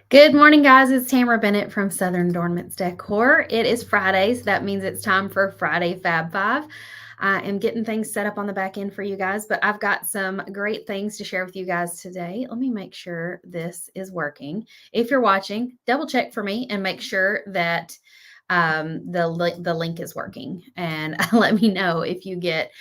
Good morning, guys. It's Tamara Bennett from Southern Adornments Decor. It is Friday, so that means it's time for Friday Fab Five. I am getting things set up on the back end for you guys, but I've got some great things to share with you guys today. Let me make sure this is working. If you're watching, double check for me and make sure that the link is working, and let me know if you get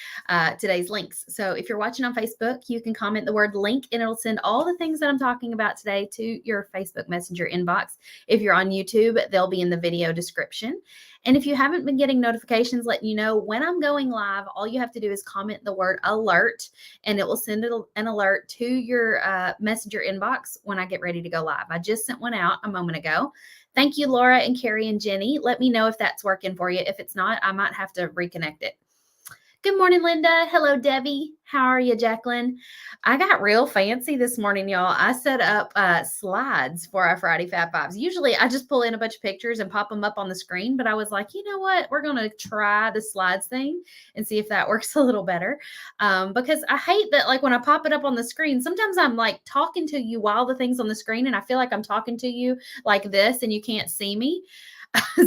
today's links. So if you're watching on Facebook, you can comment the word link and it'll send all the things that I'm talking about today to your Facebook Messenger inbox. If you're on YouTube, they'll be in the video description. And if you haven't been getting notifications letting you know when I'm going live, all you have to do is comment the word alert and it will send an alert to your messenger inbox when I get ready to go live. I just sent one out a moment ago. Thank you, Laura and Carrie and Jenny. Let me know if that's working for you. If it's not, I might have to reconnect it. Good morning, Linda. Hello, Debbie. How are you, Jacqueline? I got real fancy this morning, y'all. I set up slides for our Friday Fab Fives. Usually I just pull in a bunch of pictures and pop them up on the screen, but I was like, you know what? We're going to try the slides thing and see if that works a little better. Because I hate that, like, when I pop it up on the screen, sometimes I'm like talking to you while the thing's on the screen, and I feel like I'm talking to you like this and you can't see me.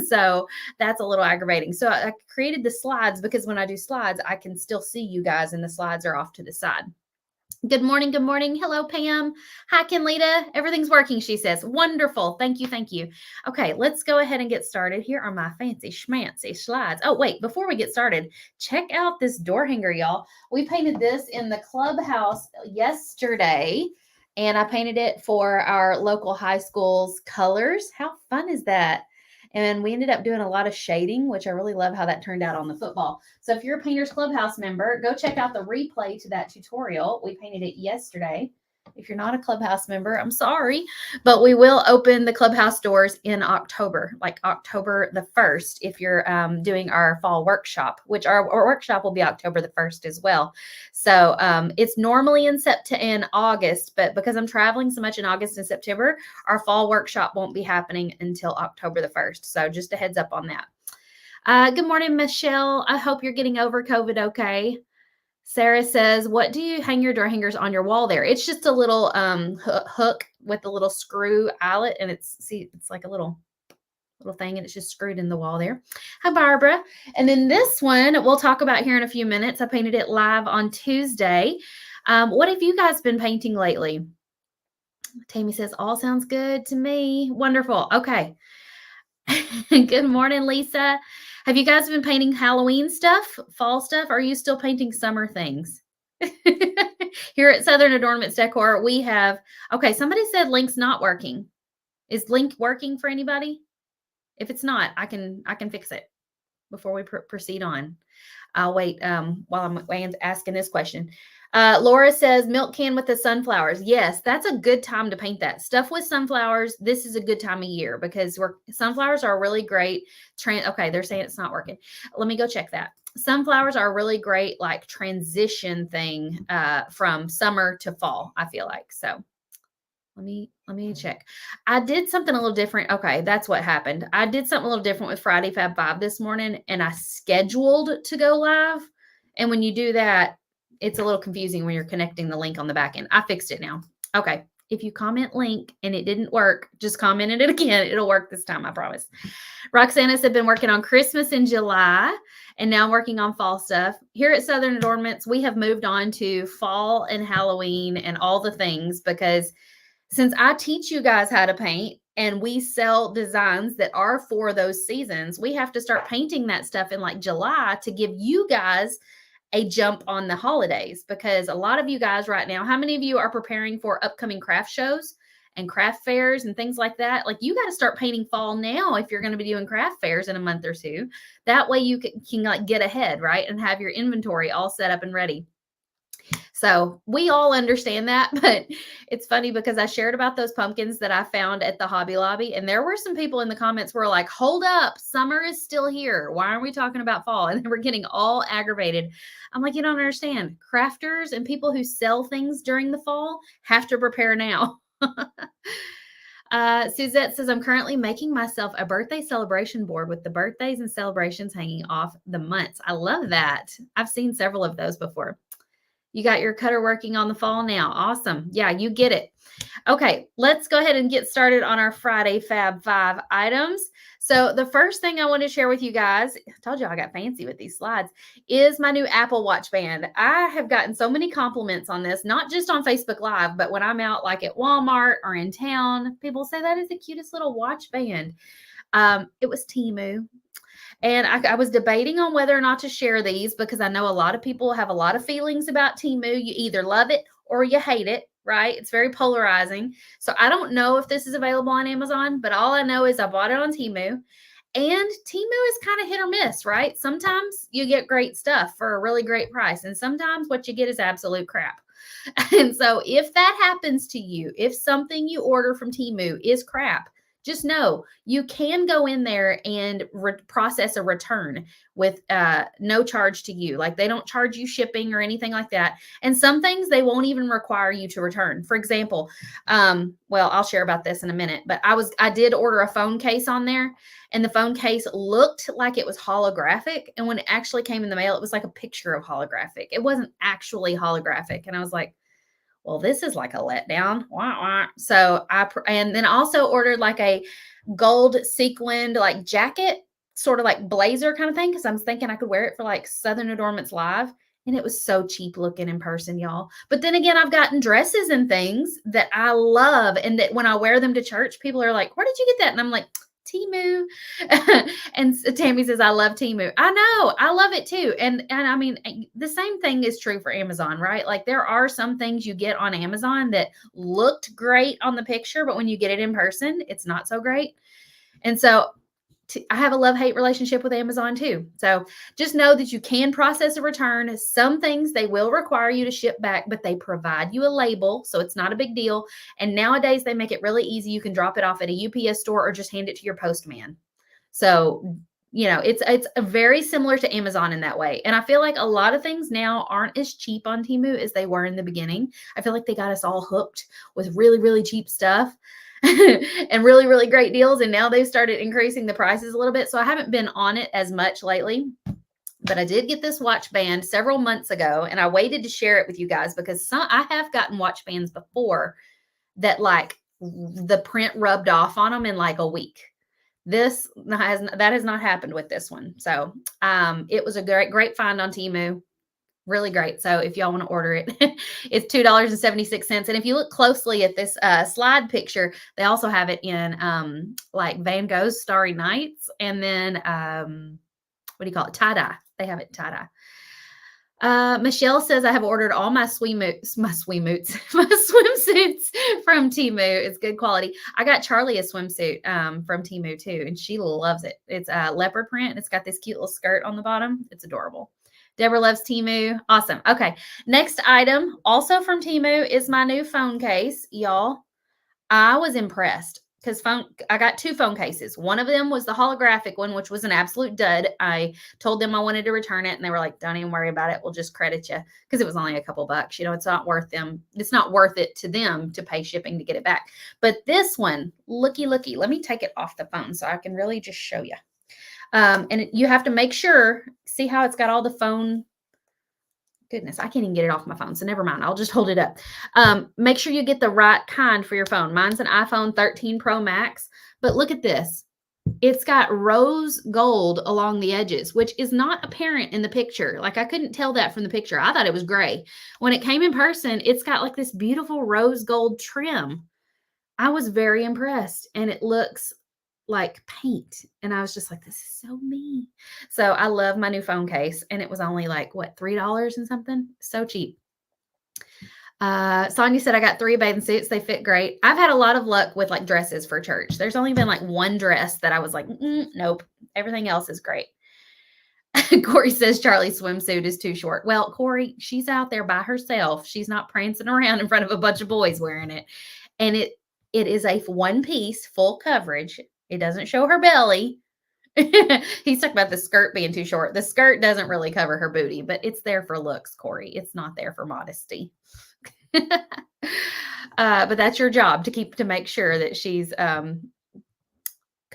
So that's a little aggravating. So I created the slides because when I do slides, I can still see you guys and the slides are off to the side. Good morning. Good morning. Hello, Pam. Hi, Kenlita. Everything's working, she says. Wonderful. Thank you. Thank you. Okay, let's go ahead and get started. Here are my fancy schmancy slides. Oh, wait, before we get started, check out this door hanger, y'all. We painted this in the clubhouse yesterday, and I painted it for our local high school's colors. How fun is that? And we ended up doing a lot of shading, which I really love how that turned out on the football. So if you're a Painters Clubhouse member, go check out the replay to that tutorial. We painted it yesterday. If you're not a Clubhouse member, I'm sorry, but we will open the Clubhouse doors in October, like October the 1st, if you're doing our fall workshop, which our workshop will be October the 1st as well. So it's normally in August, but because I'm traveling so much in August and September, our fall workshop won't be happening until October the 1st. So just a heads up on that. Good morning, Michelle. I hope you're getting over COVID okay. Sarah says, what do you hang your door hangers on your wall there? It's just a little hook with a little screw eyelet, and it's like a little thing, and it's just screwed in the wall there. Hi, Barbara. And then this one we'll talk about here in a few minutes. I painted it live on Tuesday. What have you guys been painting lately? Tammy says, all sounds good to me. Wonderful. Okay. Good morning, Lisa. Have you guys been painting Halloween stuff, fall stuff? Or are you still painting summer things? Here at Southern Adornments Decor, we have, okay, somebody said link's not working. Is link working for anybody? If it's not, I can fix it before we proceed on. I'll wait while I'm asking this question. Laura says milk can with the sunflowers. Yes, that's a good time to paint that stuff with sunflowers. This is a good time of year because sunflowers are really great. Okay, they're saying it's not working. Let me go check that. Sunflowers are a really great like transition thing from summer to fall, I feel like. So let me check. I did something a little different. Okay, that's what happened. I did something a little different with Friday Fab Five this morning, and I scheduled to go live. And when you do that, it's a little confusing when you're connecting the link on the back end. I fixed it now. Okay. If you comment link and it didn't work, just comment it again. It'll work this time, I promise. Roxana said, been working on Christmas in July and now working on fall stuff. Here at Southern Adornments, we have moved on to fall and Halloween and all the things because since I teach you guys how to paint and we sell designs that are for those seasons, we have to start painting that stuff in like July to give you guys a jump on the holidays, because a lot of you guys right now, how many of you are preparing for upcoming craft shows and craft fairs and things like that? Like, you got to start painting fall now if you're going to be doing craft fairs in a month or two. That way you can like get ahead, right? And have your inventory all set up and ready. So we all understand that, but it's funny because I shared about those pumpkins that I found at the Hobby Lobby, and there were some people in the comments who were like, hold up, summer is still here. Why aren't we talking about fall? And they were getting all aggravated. I'm like, you don't understand. Crafters and people who sell things during the fall have to prepare now. Suzette says, I'm currently making myself a birthday celebration board with the birthdays and celebrations hanging off the months. I love that. I've seen several of those before. You got your cutter working on the fall now. Awesome. Yeah, you get it. Okay, let's go ahead and get started on our Friday Fab 5 items. So the first thing I want to share with you guys, I told you I got fancy with these slides, is my new Apple Watch band. I have gotten so many compliments on this, not just on Facebook Live, but when I'm out like at Walmart or in town, people say that is the cutest little watch band. It was Temu. And I was debating on whether or not to share these because I know a lot of people have a lot of feelings about Temu. You either love it or you hate it, right? It's very polarizing. So I don't know if this is available on Amazon, but all I know is I bought it on Temu. And Temu is kind of hit or miss, right? Sometimes you get great stuff for a really great price, and sometimes what you get is absolute crap. And so if that happens to you, if something you order from Temu is crap, just know you can go in there and process a return with no charge to you. Like they don't charge you shipping or anything like that. And some things they won't even require you to return. For example, well, I'll share about this in a minute, but I did order a phone case on there, and the phone case looked like it was holographic. And when it actually came in the mail, it was like a picture of holographic. It wasn't actually holographic. And I was like, well, this is like a letdown. Wah, wah. So and then also ordered like a gold sequined like jacket, sort of like blazer kind of thing, because I was thinking I could wear it for like Southern Adornments Live. And it was so cheap looking in person, y'all. But then again, I've gotten dresses and things that I love. And that when I wear them to church, people are like, where did you get that? And I'm like, Temu. And Tammy says, I love Temu. I know, I love it too. And I mean, the same thing is true for Amazon, right? Like there are some things you get on Amazon that looked great on the picture, but when you get it in person, it's not so great. And so I have a love-hate relationship with Amazon too. So just know that you can process a return. Some things they will require you to ship back, but they provide you a label, so it's not a big deal. And nowadays they make it really easy. You can drop it off at a UPS store or just hand it to your postman. So, you know, it's very similar to Amazon in that way. And I feel like a lot of things now aren't as cheap on Temu as they were in the beginning. I feel like they got us all hooked with really, really cheap stuff. And really, really great deals. And now they've started increasing the prices a little bit. So I haven't been on it as much lately, but I did get this watch band several months ago, and I waited to share it with you guys because I have gotten watch bands before that like the print rubbed off on them in like a week. That has not happened with this one. So it was a great find on Temu. Really great. So if y'all want to order it, it's $2.76. And if you look closely at this slide picture, they also have it in like Van Gogh's Starry Nights, and then what do you call it? Tie-dye. They have it tie-dye. Michelle says, I have ordered all my swimsuits from Temu. It's good quality. I got Charlie a swimsuit from Temu too, and she loves it. It's leopard print, and it's got this cute little skirt on the bottom. It's adorable. Deborah loves Temu. Awesome. Okay. Next item, also from Temu, is my new phone case, y'all. I was impressed because I got two phone cases. One of them was the holographic one, which was an absolute dud. I told them I wanted to return it, and they were like, don't even worry about it. We'll just credit you, because it was only a couple bucks. You know, it's not worth it to them to pay shipping to get it back. But this one, looky. Let me take it off the phone so I can really just show you. And you have to make sure, see how it's got all the phone. Goodness, I can't even get it off my phone. So never mind. I'll just hold it up. Make sure you get the right kind for your phone. Mine's an iPhone 13 Pro Max, but look at this. It's got rose gold along the edges, which is not apparent in the picture. Like I couldn't tell that from the picture. I thought it was gray. When it came in person, it's got like this beautiful rose gold trim. I was very impressed, and it looks like paint. And I was just like, this is so me. So I love my new phone case. And it was only like, what, $3 and something? So cheap. Sonia said, I got 3 bathing suits. They fit great. I've had a lot of luck with like dresses for church. There's only been like one dress that I was like, nope. Everything else is great. Corey says Charlie's swimsuit is too short. Well, Corey, she's out there by herself. She's not prancing around in front of a bunch of boys wearing it. And it is a one piece, full coverage. It doesn't show her belly. He's talking about the skirt being too short. The skirt doesn't really cover her booty, but it's there for looks, Corey. It's not there for modesty. But that's your job to make sure that she's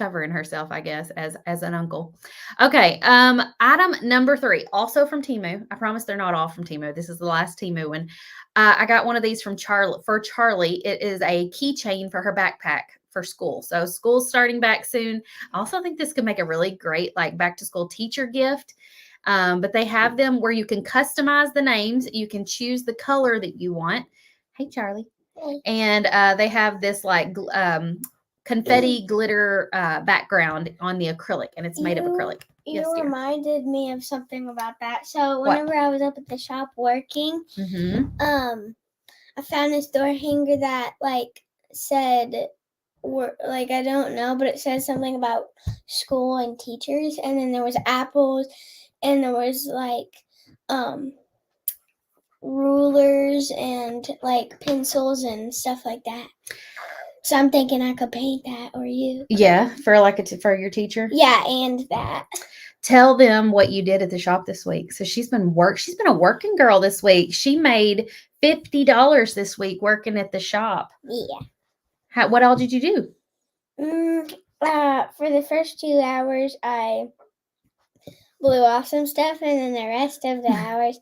covering herself, I guess, as an uncle. Okay. Item number 3, also from Temu. I promise they're not all from Temu. This is the last Temu one. I got one of these from Charlie. It is a keychain for her backpack for school. So school's starting back soon. I also think this could make a really great like back to school teacher gift. But they have them where you can customize the names. You can choose the color that you want. Hey, Charlie. And they have this like confetti glitter background on the acrylic, and it's made of acrylic. You reminded me of something about that. So whenever I was up at the shop working, I found this door hanger that like said, like I don't know, but it says something about school and teachers, and then there was apples, and there was like rulers and like pencils and stuff like that. So I'm thinking I could paint that, or you. Yeah, for like for your teacher. Yeah, and that. Tell them what you did at the shop this week. So she's been a working girl this week. She made $50 this week working at the shop. Yeah. What all did you do? For the first 2 hours, I blew off some stuff, and then the rest of the hours,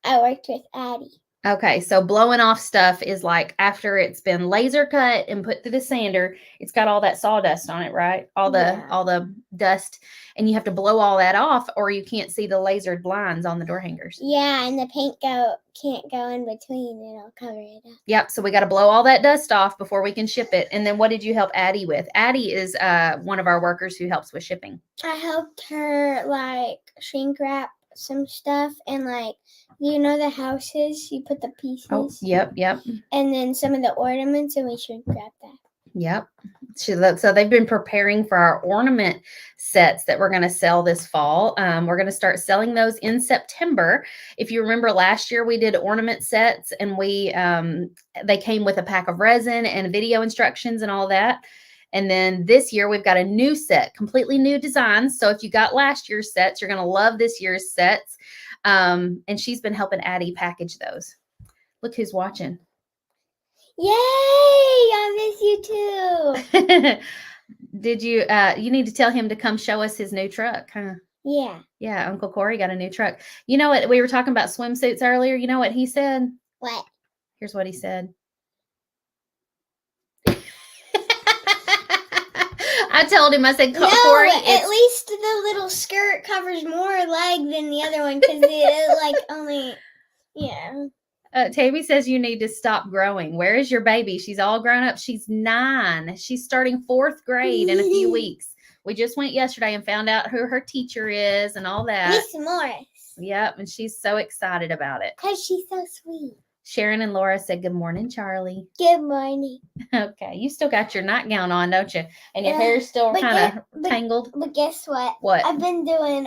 I worked with Addie. Okay, so blowing off stuff is like after it's been laser cut and put through the sander, it's got all that sawdust on it, right? All the dust, and you have to blow all that off, or you can't see the lasered blinds on the door hangers. Yeah, and the paint can't go in between; it'll cover it up. Yep. So we got to blow all that dust off before we can ship it. And then what did you help Addie with? Addie is one of our workers who helps with shipping. I helped her like shrink wrap some stuff, and like the houses, you put the pieces. Oh, yep. And then some of the ornaments, and we shrink wrap that. Yep. So they've been preparing for our ornament sets that we're going to sell this fall. We're going to start selling those in September. If you remember last year, we did ornament sets, and they came with a pack of resin and video instructions and all that. And then this year we've got a new set, completely new designs. So if you got last year's sets, you're going to love this year's sets. And she's been helping Addie package those. Look who's watching. Yay! I miss you too. Did you, you need to tell him to come show us his new truck, huh? Yeah. Yeah, Uncle Corey got a new truck. You know what? We were talking about swimsuits earlier. You know what he said? What? Here's what he said. I told him, I said, Corey, at least the little skirt covers more leg than the other one, because it like only, yeah. Tammy says you need to stop growing. Where is your baby? She's all grown up. She's 9. She's starting 4th grade in a few weeks. We just went yesterday and found out who her teacher is and all that. Miss Morris. Yep, and she's so excited about it. Because she's so sweet. Sharon and Laura said, good morning, Charlie. Good morning. Okay, you still got your nightgown on, don't you? And your hair's still kind of tangled. But guess what? What? I've been doing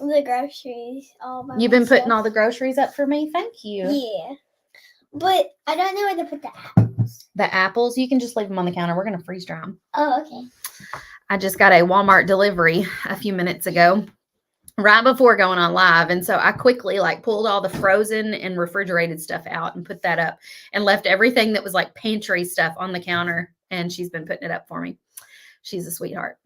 the groceries all by You've been putting all the groceries up for me? Thank you. Yeah. But I don't know where to put the apples. The apples, you can just leave them on the counter. We're going to freeze dry them. Oh, okay. I just got a Walmart delivery a few minutes ago, right before going on live. And so I quickly like pulled all the frozen and refrigerated stuff out and put that up, and left everything that was like pantry stuff on the counter. And she's been putting it up for me. She's a sweetheart.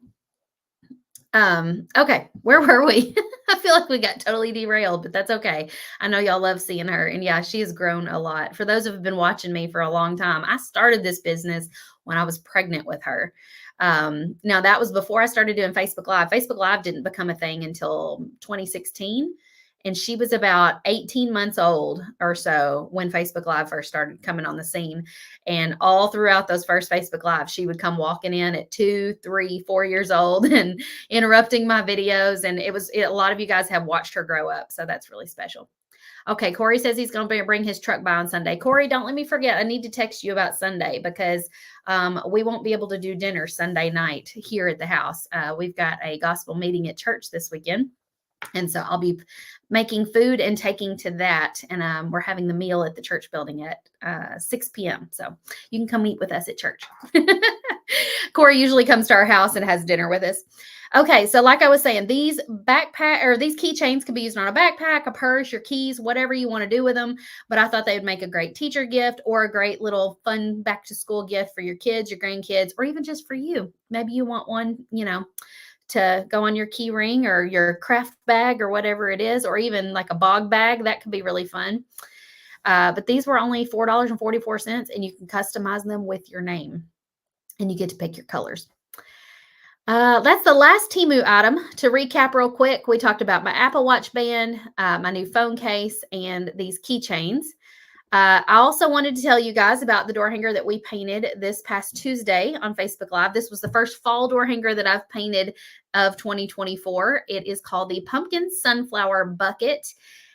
Okay, where were we? I feel like we got totally derailed, but that's okay. I know y'all love seeing her. And yeah, she has grown a lot. For those who have been watching me for a long time, I started this business when I was pregnant with her. Now that was before I started doing Facebook Live. Facebook Live didn't become a thing until 2016. And she was about 18 months old or so when Facebook Live first started coming on the scene. And all throughout those first Facebook Lives, she would come walking in at 2, 3, 4 years old and interrupting my videos. And a lot of you guys have watched her grow up. So that's really special. Okay, Corey says he's going to bring his truck by on Sunday. Corey, don't let me forget. I need to text you about Sunday, because we won't be able to do dinner Sunday night here at the house. We've got a gospel meeting at church this weekend. And so I'll be making food and taking to that. And we're having the meal at the church building at 6 p.m. So you can come eat with us at church. Corey usually comes to our house and has dinner with us. Okay, so like I was saying, these keychains can be used on a backpack, a purse, your keys, whatever you want to do with them. But I thought they would make a great teacher gift or a great little fun back to school gift for your kids, your grandkids, or even just for you. Maybe you want one, to go on your key ring or your craft bag or whatever it is, or even like a bog bag. That could be really fun. But these were only $4.44, and you can customize them with your name, and you get to pick your colors. That's the last Temu item. To recap real quick, we talked about my Apple Watch band, my new phone case, and these keychains. I also wanted to tell you guys about the door hanger that we painted this past Tuesday on Facebook Live. This was the first fall door hanger that I've painted of 2024. It is called the Pumpkin Sunflower Bucket,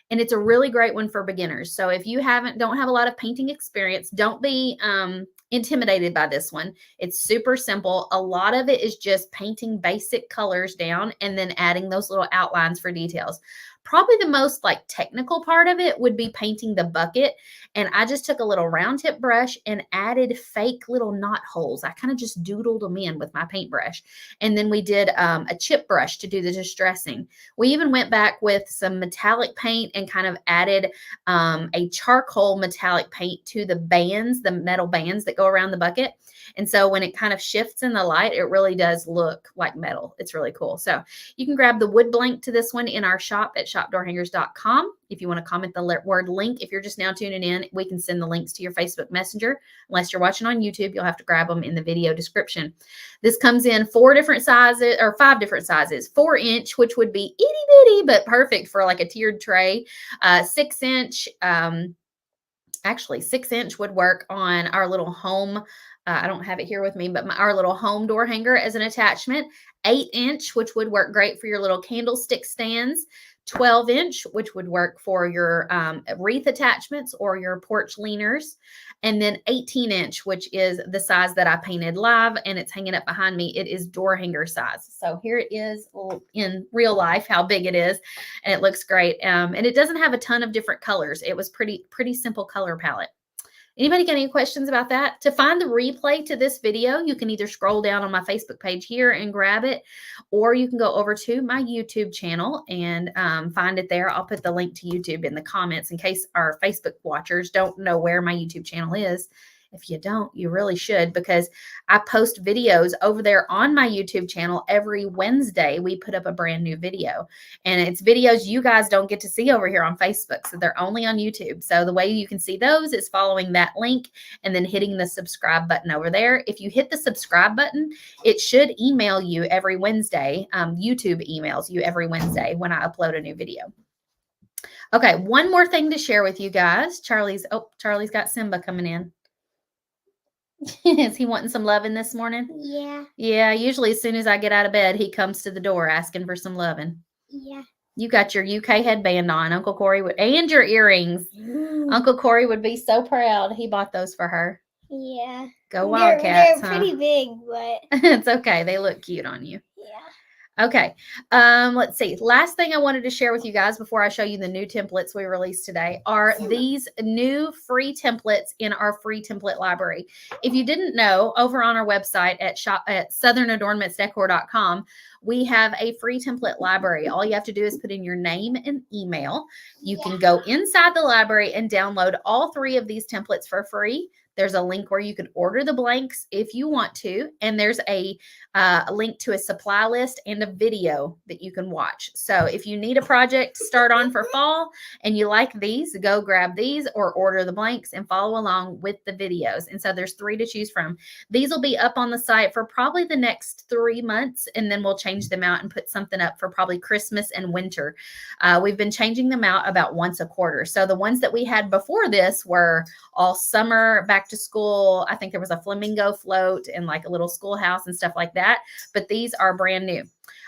and it's a really great one for beginners. So if you don't have a lot of painting experience, don't be intimidated by this one. It's super simple. A lot of it is just painting basic colors down and then adding those little outlines for details. Probably the most technical part of it would be painting the bucket. And I just took a little round tip brush and added fake little knot holes. I kind of just doodled them in with my paintbrush. And then we did a chip brush to do the distressing. We even went back with some metallic paint and kind of added a charcoal metallic paint to the bands, the metal bands that go around the bucket. And so when it kind of shifts in the light, it really does look like metal. It's really cool. So you can grab the wood blank to this one in our shop at shopdoorhangers.com. If you want to comment the word link, if you're just now tuning in, we can send the links to your Facebook Messenger. Unless you're watching on YouTube, you'll have to grab them in the video description. This comes in 5 different sizes. 4-inch, which would be itty bitty, but perfect for a tiered tray. 6-inch, actually 6-inch would work on our little home. I don't have it here with me, but our little home door hanger as an attachment. 8-inch, which would work great for your little candlestick stands. 12-inch, which would work for your wreath attachments or your porch leaners. And then 18-inch, which is the size that I painted live, and it's hanging up behind me. It is door hanger size. So here it is in real life, how big it is, and it looks great. And it doesn't have a ton of different colors. It was pretty simple color palette. Anybody got any questions about that? To find the replay to this video, you can either scroll down on my Facebook page here and grab it, or you can go over to my YouTube channel and find it there. I'll put the link to YouTube in the comments in case our Facebook watchers don't know where my YouTube channel is. If you don't, you really should, because I post videos over there on my YouTube channel every Wednesday. We put up a brand new video, and it's videos you guys don't get to see over here on Facebook. So they're only on YouTube. So the way you can see those is following that link and then hitting the subscribe button over there. If you hit the subscribe button, it should email you every Wednesday. YouTube emails you every Wednesday when I upload a new video. Okay, one more thing to share with you guys. Charlie's got Simba coming in. Is he wanting some loving this morning? Yeah. Yeah, usually as soon as I get out of bed, he comes to the door asking for some loving. Yeah. You got your UK headband on, Uncle Corey, and your earrings. Uncle Corey would be so proud. He bought those for her. Yeah. Go Wildcats, They're pretty big, but it's okay. They look cute on you. Yeah. Okay. Let's see. Last thing I wanted to share with you guys before I show you the new templates we released today are these new free templates in our free template library. If you didn't know, over on our website at southernadornmentsdecor.com, we have a free template library. All you have to do is put in your name and email. You can go inside the library and download all 3 of these templates for free. There's a link where you can order the blanks if you want to. And there's a link to a supply list and a video that you can watch. So if you need a project to start on for fall and you like these, go grab these or order the blanks and follow along with the videos. And so there's 3 to choose from. These will be up on the site for probably the next 3 months, and then we'll change them out and put something up for probably Christmas and winter. We've been changing them out about once a quarter. So the ones that we had before this were all summer, back to school. I think there was a flamingo float and a little schoolhouse and stuff like that. But these are brand new.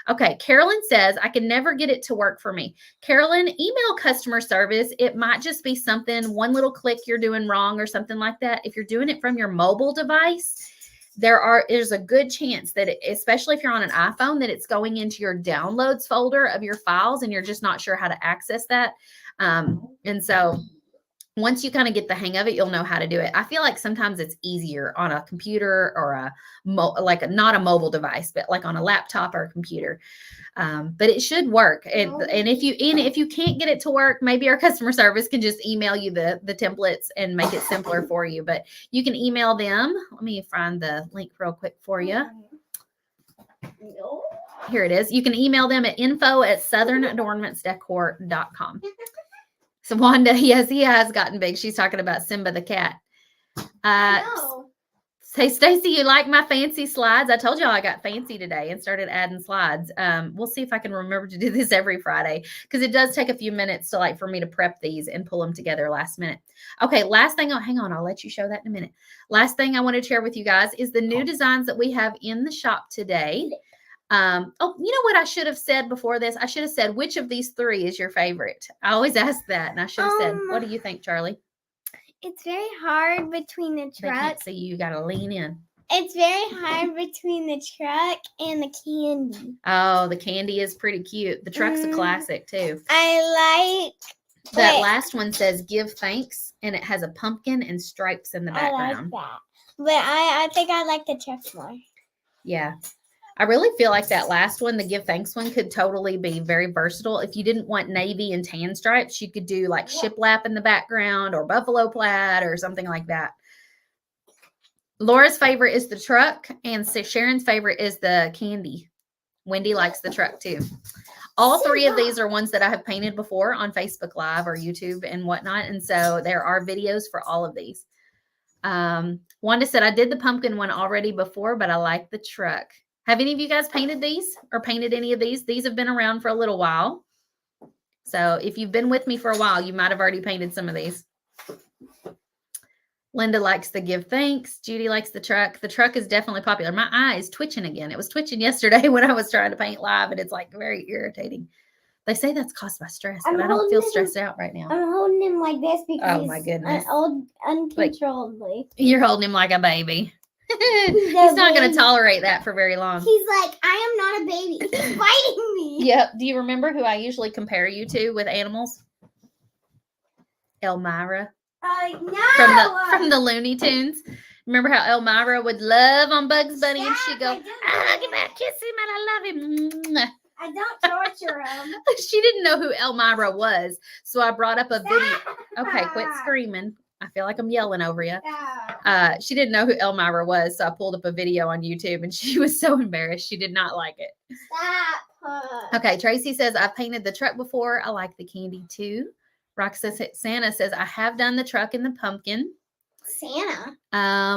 Okay, Carolyn says, I can never get it to work for me. Carolyn, email customer service. It might just be something, one little click you're doing wrong or something like that. If you're doing it from your mobile device, there's a good chance that, especially if you're on an iPhone, that it's going into your downloads folder of your files and you're just not sure how to access that. And so once you kind of get the hang of it, you'll know how to do it. I feel like sometimes it's easier on a computer or not a mobile device, but like on a laptop or a computer. But it should work. And if you can't get it to work, maybe our customer service can just email you the templates and make it simpler for you. But you can email them. Let me find the link real quick for you. Here it is. You can email them at info@southernadornamentsdecor.com. So Wanda, yes, he has gotten big. She's talking about Simba the cat. Hey, Stacy, you like my fancy slides? I told y'all I got fancy today and started adding slides. We'll see if I can remember to do this every Friday because it does take a few minutes for me to prep these and pull them together last minute. Okay, last thing. Hang on. I'll let you show that in a minute. Last thing I want to share with you guys is the new designs that we have in the shop today. You know what I should have said before this? I should have said, which of these three is your favorite? I always ask that, and I should have said, what do you think, Charlie? It's very hard between the truck. They can't see you. You got to lean in. It's very hard between the truck and the candy. Oh, the candy is pretty cute. The truck's a classic, too. I like... That last one says, give thanks, and it has a pumpkin and stripes in the background. I like that. But I think I like the truck more. Yeah. I really feel like that last one, the give thanks one, could totally be very versatile. If you didn't want navy and tan stripes, you could do like shiplap in the background or buffalo plaid or something like that. Laura's favorite is the truck, and Sharon's favorite is the candy. Wendy likes the truck too. All three of these are ones that I have painted before on Facebook Live or YouTube and whatnot. And so there are videos for all of these. Wanda said, I did the pumpkin one already before, but I like the truck. Have any of you guys painted these or painted any of these? These have been around for a little while. So if you've been with me for a while, you might have already painted some of these. Linda likes the give thanks. Judy likes the truck. The truck is definitely popular. My eye is twitching again. It was twitching yesterday when I was trying to paint live, and it's like very irritating. They say that's caused by stress, but I don't feel stressed out right now. I'm holding him like this because oh my goodness, uncontrollably. You're holding him like a baby. He's not going to tolerate that for very long. He's like, I am not a baby. He's biting me. Yep. Do you remember who I usually compare you to with animals? Elmira. No. From the Looney Tunes. Remember how Elmira would love on Bugs Bunny and she'd go, give me a kiss him and I love him. I don't torture him. She didn't know who Elmira was. So I brought up a video. Okay, quit screaming. I feel like I'm yelling over you. She didn't know who Elmira was, so I pulled up a video on YouTube, and she was so embarrassed. She did not like it. Stop. Okay, Tracy says, I've painted the truck before. I like the candy, too. Roxana says, I have done the truck and the pumpkin. Santa.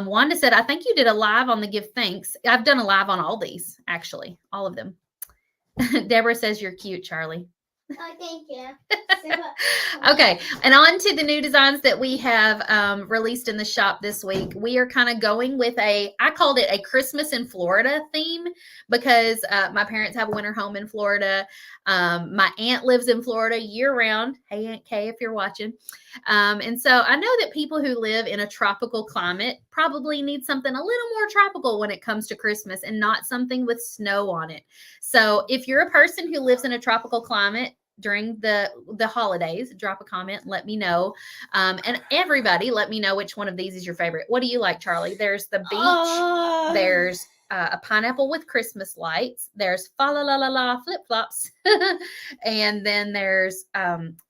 Wanda said, I think you did a live on the give thanks. I've done a live on all these, actually, all of them. Deborah says, you're cute, Charlie. Oh, thank you. Okay, and on to the new designs that we have released in the shop this week. We are kind of going with I called it a Christmas in Florida theme because my parents have a winter home in Florida. My aunt lives in Florida year round. Hey, Aunt Kay, if you're watching. And so I know that people who live in a tropical climate probably need something a little more tropical when it comes to Christmas and not something with snow on it. So if you're a person who lives in a tropical climate, during the holidays, drop a comment and let me know. And everybody, let me know which one of these is your favorite. What do you like, Charlie? There's the beach. There's a pineapple with Christmas lights. There's fa la la la la flip flops. And then there's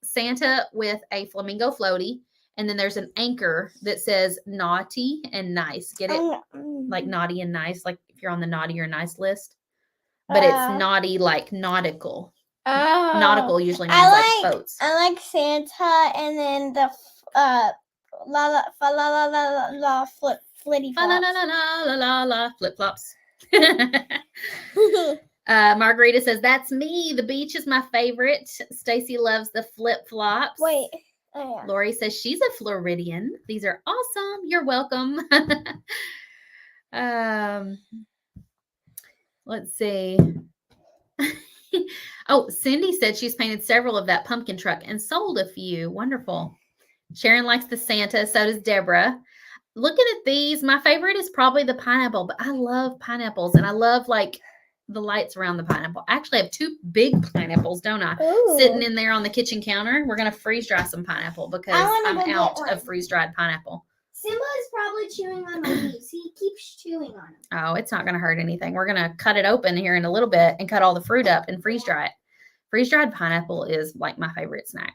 Santa with a flamingo floaty. And then there's an anchor that says naughty and nice. Get it? Like naughty and nice, like if you're on the naughty or nice list. But it's naughty like nautical. Nautical usually means like boats. I like Santa and then the la la fa la la la la flitty flops. La la la la la la la flip flops. Margarita says that's me. The beach is my favorite. Stacy loves the flip flops. Wait. Oh, yeah. Lori says she's a Floridian. These are awesome. You're welcome. Let's see. Oh, Cindy said she's painted several of that pumpkin truck and sold a few. Wonderful. Sharon likes the Santa. So does Deborah. Looking at these, my favorite is probably the pineapple, but I love pineapples and I love like the lights around the pineapple. Actually, I have 2 big pineapples, don't I? Ooh. Sitting in there on the kitchen counter. We're going to freeze dry some pineapple because I'm out of freeze dried pineapple. Simba is probably chewing on the leaves. He keeps chewing on them. Oh, it's not going to hurt anything. We're going to cut it open here in a little bit and cut all the fruit up and freeze dry it. Freeze dried pineapple is like my favorite snack.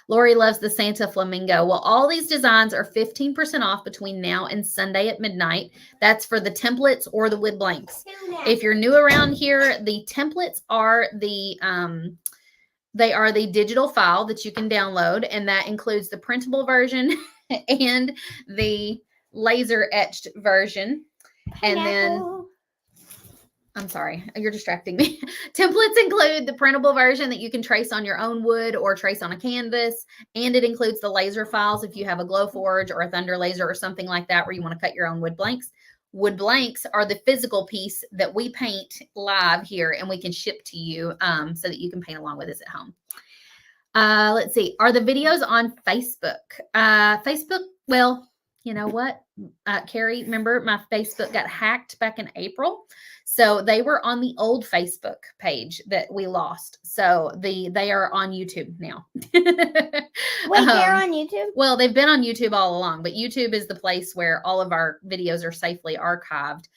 Lori loves the Santa Flamingo. Well, all these designs are 15% off between now and Sunday at midnight. That's for the templates or the wood blanks. If you're new around here, the templates are they are the digital file that you can download, and that includes the printable version and the laser etched version. And then, I'm sorry, you're distracting me. Templates include the printable version that you can trace on your own wood or trace on a canvas. And it includes the laser files if you have a Glowforge or a Thunder Laser or something like that where you want to cut your own wood blanks. Wood blanks are the physical piece that we paint live here and we can ship to you so that you can paint along with us at home. Let's see. Are the videos on Facebook? Facebook, well, you know what, Carrie, remember my Facebook got hacked back in April. So they were on the old Facebook page that we lost. So they are on YouTube now. Wait, they're on YouTube? Well, they've been on YouTube all along, but YouTube is the place where all of our videos are safely archived.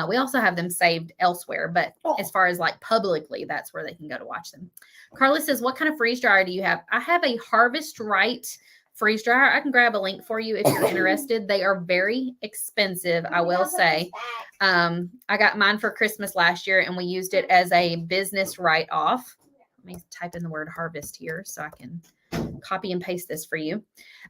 We also have them saved elsewhere, but as far as like publicly, that's where they can go to watch them. Carla says, what kind of freeze dryer do you have? I have a Harvest Right freeze dryer. I can grab a link for you if you're interested. They are very expensive, I will say. I got mine for Christmas last year and we used it as a business write-off. Let me type in the word harvest here so I can copy and paste this for you.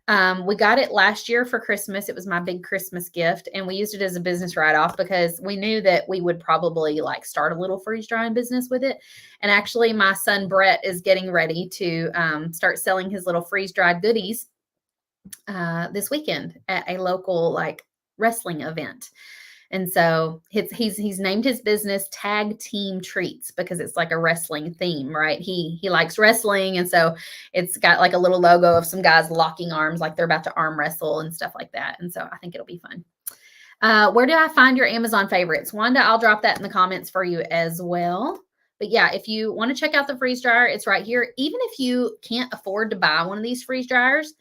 We got it last year for Christmas. It was my big Christmas gift, and we used it as a business write-off because we knew that we would probably like start a little freeze drying business with it. And actually my son Brett is getting ready to start selling his little freeze dried goodies this weekend at a local like wrestling event. And so he's named his business Tag Team Treats because it's like a wrestling theme, right? He likes wrestling. And so it's got like a little logo of some guys locking arms, like they're about to arm wrestle and stuff like that. And so I think it'll be fun. Where do I find your Amazon favorites? Wanda, I'll drop that in the comments for you as well. But yeah, if you want to check out the freeze dryer, it's right here. Even if you can't afford to buy one of these freeze dryers,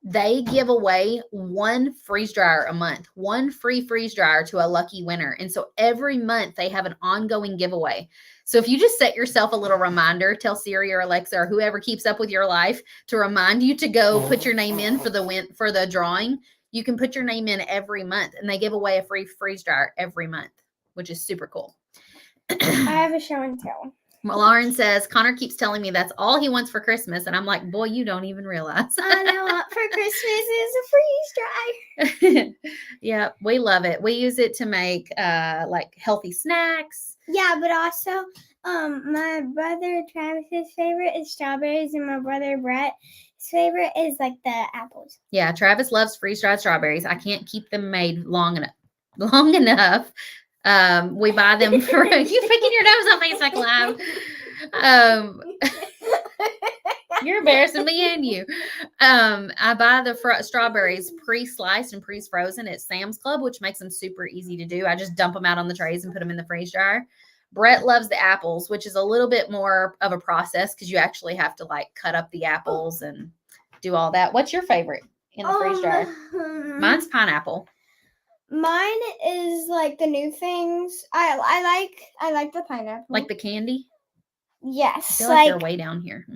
they give away 1 freeze dryer a month, 1 free freeze dryer to a lucky winner. And so every month they have an ongoing giveaway. So if you just set yourself a little reminder, tell Siri or Alexa or whoever keeps up with your life to remind you to go put your name in for the drawing, you can put your name in every month and they give away a free freeze dryer every month, which is super cool. I have a show and tell. Lauren says, Connor keeps telling me that's all he wants for Christmas. And I'm like, boy, you don't even realize. I know what for Christmas is a freeze dryer. Yeah, we love it. We use it to make like healthy snacks. Yeah, but also my brother Travis's favorite is strawberries and my brother Brett's favorite is like the apples. Yeah, Travis loves freeze-dried strawberries. I can't keep them made long enough. We buy them for you picking your nose on Facebook Live. You're embarrassing me and you. I buy the strawberries pre-sliced and pre-frozen at Sam's Club, which makes them super easy to do. I just dump them out on the trays and put them in the freeze dryer. Brett loves the apples, which is a little bit more of a process because you actually have to like cut up the apples and do all that. What's your favorite in the freeze dryer? Mine's pineapple. Mine is like the new things. I like the pineapple. Like the candy? Yes. I feel like you're way down here.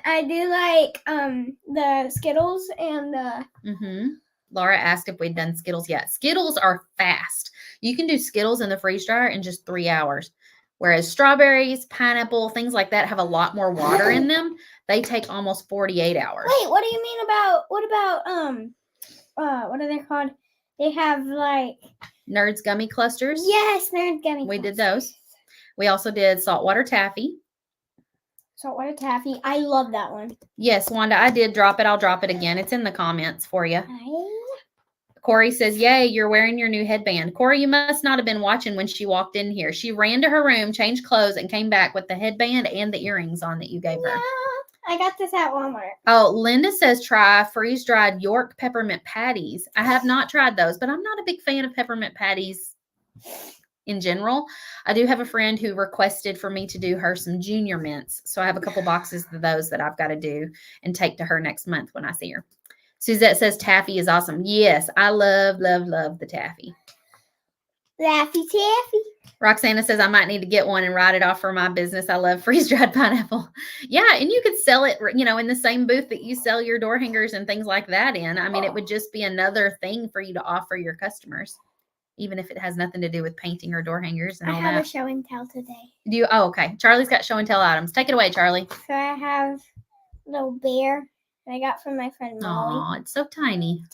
I do like the Skittles and the Laura asked if we'd done Skittles yet. Skittles are fast. You can do Skittles in the freeze dryer in just 3 hours. Whereas strawberries, pineapple, things like that have a lot more water in them. They take almost 48 hours. Wait, what do you mean about what are they called? They have like Nerds gummy clusters. Yes, Nerds gummy. We did those. We also did saltwater taffy. Saltwater taffy. I love that one. Yes, Wanda, I did drop it. I'll drop it again. It's in the comments for you. Corey says, yay, you're wearing your new headband. Corey, you must not have been watching when she walked in here. She ran to her room, changed clothes, and came back with the headband and the earrings on that you gave her. I got this at Walmart. Oh, Linda says try freeze-dried York peppermint patties. I have not tried those, but I'm not a big fan of peppermint patties in general. I do have a friend who requested for me to do her some junior mints. So I have a couple boxes of those that I've got to do and take to her next month when I see her. Suzette says taffy is awesome. Yes, I love, love, love the taffy. Laffy Taffy. Roxana says I might need to get one and write it off for my business. I love freeze-dried pineapple. Yeah, and you could sell it, in the same booth that you sell your door hangers and things like that in. I mean, it would just be another thing for you to offer your customers, even if it has nothing to do with painting or door hangers and all that. I have a show and tell today. Oh, okay. Charlie's got show and tell items. Take it away, Charlie. So I have a little bear that I got from my friend Molly. Oh, it's so tiny.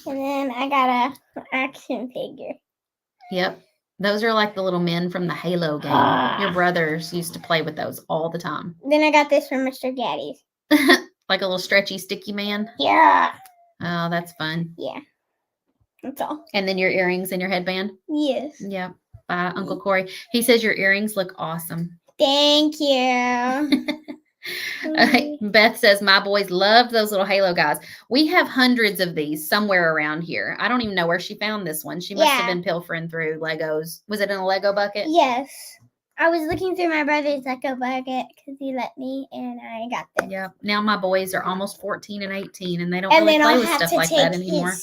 And then I got an action figure. Yep. Those are like the little men from the Halo game. Your brothers used to play with those all the time. Then I got this from Mr. Gaddy's. Like a little stretchy, sticky man? Yeah. Oh, that's fun. Yeah. That's all. And then your earrings and your headband? Yes. Yep. By Uncle Corey. He says your earrings look awesome. Thank you. Beth says, my boys love those little Halo guys. We have hundreds of these somewhere around here. I don't even know where she found this one. She must have been pilfering through Legos. Was it in a Lego bucket? Yes. I was looking through my brother's Lego bucket because he let me, and I got this. Yep. Now my boys are almost 14 and 18, and they don't really play with stuff like that anymore.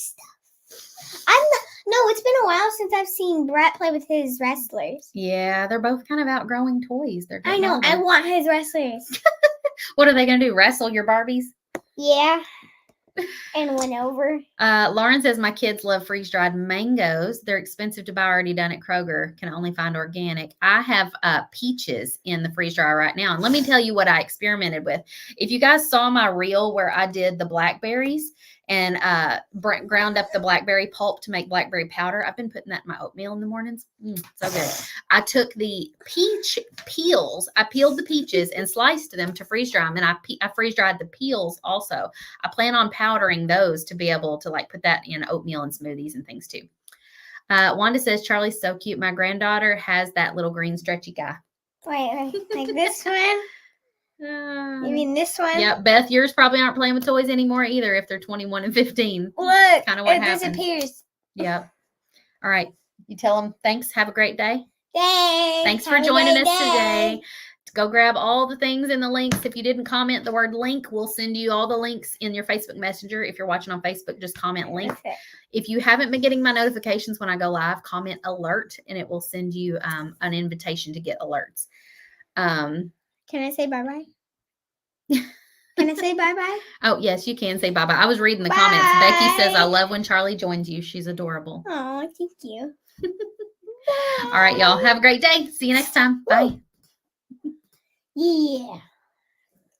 No, it's been a while since I've seen Brett play with his wrestlers. Yeah, they're both kind of outgrowing toys. I know. I want his wrestlers. What are they going to do? Wrestle your Barbies? Yeah. And win over. Lauren says, my kids love freeze-dried mangoes. They're expensive to buy, already done at Kroger. Can only find organic. I have peaches in the freeze dryer right now. And let me tell you what I experimented with. If you guys saw my reel where I did the blackberries and ground up the blackberry pulp to make blackberry powder, I've been putting that in my oatmeal in the mornings. So good. I took the peach peels. I peeled the peaches and sliced them to freeze dry them. And I freeze dried the peels also. I plan on powdering those to be able to put that in oatmeal and smoothies and things too. Wanda says, Charlie's so cute. My granddaughter has that little green stretchy guy. Wait, like this one? You mean this one? Yeah, Beth, yours probably aren't playing with toys anymore either if they're 21 and 15. Look, kind of what it happens. disappears. Yep. All right. You tell them thanks. Have a great day. Thanks For joining us today. Go grab all the things in the links. If you didn't comment the word link, we'll send you all the links in your Facebook Messenger. If you're watching on Facebook, just comment link. Okay. If you haven't been getting my notifications when I go live, comment alert, and it will send you an invitation to get alerts. Can I say bye-bye? Can I say bye-bye? Oh, yes, you can say bye-bye. I was reading the comments. Becky says, I love when Charlie joins you. She's adorable. Oh, thank you. All right, y'all. Have a great day. See you next time. Bye. Yeah.